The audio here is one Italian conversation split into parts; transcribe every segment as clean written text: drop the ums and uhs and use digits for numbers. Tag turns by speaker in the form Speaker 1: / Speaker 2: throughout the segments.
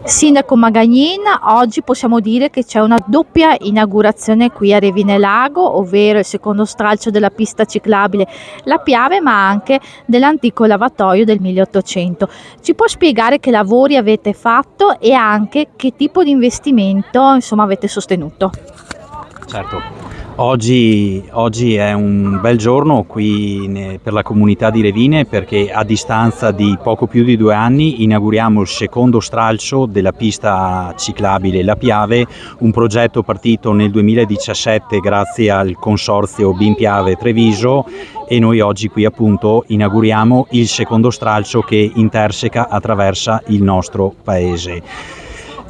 Speaker 1: Sindaco Magagnin, oggi possiamo dire che c'è una doppia inaugurazione qui a Revine Lago, ovvero il secondo stralcio della pista ciclabile La Piave, ma anche dell'antico lavatoio del 1800. Ci può spiegare che lavori avete fatto e anche che tipo di investimento, insomma, avete sostenuto?
Speaker 2: Certo, oggi è un bel giorno qui per la comunità di Revine, perché a distanza di poco più di 2 anni inauguriamo il secondo stralcio della pista ciclabile La Piave, un progetto partito nel 2017 grazie al consorzio BIM Piave Treviso, e noi oggi qui appunto inauguriamo il secondo stralcio che interseca, attraversa il nostro paese.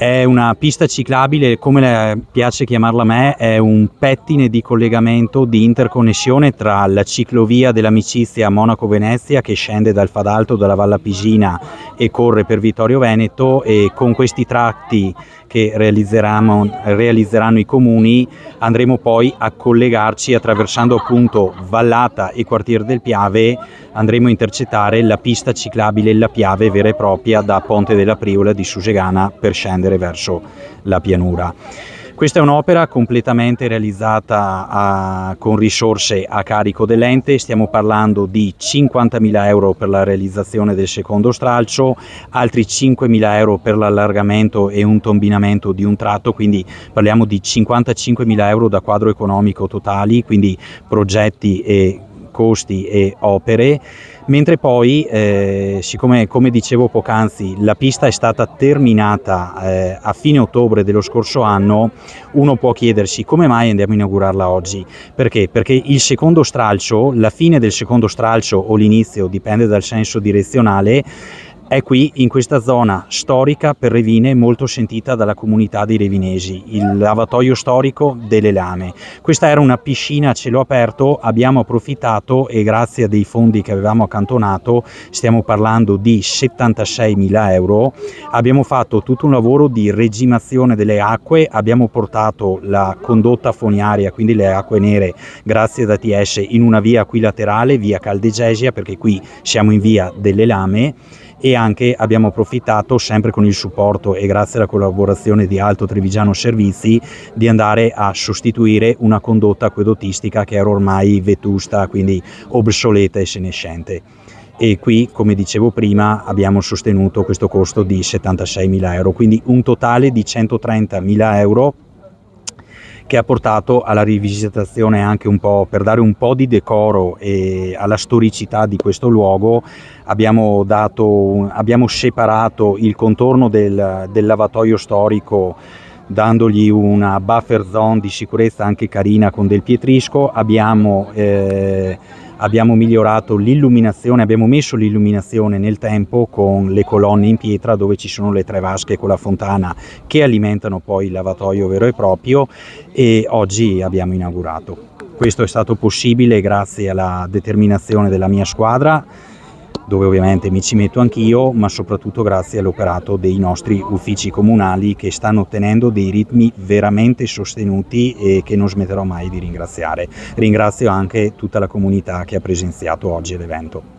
Speaker 2: È una pista ciclabile, come piace chiamarla a me, è un pettine di collegamento, di interconnessione tra la ciclovia dell'amicizia Monaco-Venezia, che scende dal Fadalto, dalla Valla Pisina e corre per Vittorio Veneto, e con questi tratti che realizzeranno i comuni andremo poi a collegarci attraversando appunto Vallata e Quartier del Piave. Andremo a intercettare la pista ciclabile La Piave vera e propria da Ponte della Priola di Susegana per scendere verso la pianura. Questa è un'opera completamente realizzata con risorse a carico dell'ente. Stiamo parlando di 50.000 euro per la realizzazione del secondo stralcio, altri 5.000 euro per l'allargamento e un tombinamento di un tratto, quindi parliamo di 55.000 euro da quadro economico totali, quindi progetti e costi e opere. Mentre poi, siccome, come dicevo poc'anzi, la pista è stata terminata a fine ottobre dello scorso anno, uno può chiedersi come mai andiamo a inaugurarla oggi. Perché? Perché il secondo stralcio, la fine del secondo stralcio o l'inizio, dipende dal senso direzionale, è qui in questa zona storica per Revine, molto sentita dalla comunità dei revinesi, il lavatoio storico delle Lame. Questa era una piscina a cielo aperto, abbiamo approfittato e grazie a dei fondi che avevamo accantonato, stiamo parlando di 76.000 euro, abbiamo fatto tutto un lavoro di regimazione delle acque, abbiamo portato la condotta fognaria, quindi le acque nere, grazie ad ATS, in una via qui laterale, via Caldegesia, perché qui siamo in via delle Lame, e anche abbiamo approfittato, sempre con il supporto e grazie alla collaborazione di Alto Trevigiano Servizi, di andare a sostituire una condotta acquedottistica che era ormai vetusta, quindi obsoleta e senescente. E qui, come dicevo prima, abbiamo sostenuto questo costo di 76.000 euro, quindi un totale di 130.000 euro, che ha portato alla rivisitazione, anche un po' per dare un po' di decoro e alla storicità di questo luogo. Abbiamo separato il contorno del lavatoio storico, dandogli una buffer zone di sicurezza anche carina con del pietrisco. Abbiamo migliorato l'illuminazione, abbiamo messo l'illuminazione nel tempo con le colonne in pietra dove ci sono le 3 vasche con la fontana che alimentano poi il lavatoio vero e proprio, e oggi abbiamo inaugurato. Questo è stato possibile grazie alla determinazione della mia squadra, dove ovviamente mi ci metto anch'io, ma soprattutto grazie all'operato dei nostri uffici comunali, che stanno ottenendo dei ritmi veramente sostenuti e che non smetterò mai di ringraziare. Ringrazio anche tutta la comunità che ha presenziato oggi all'evento.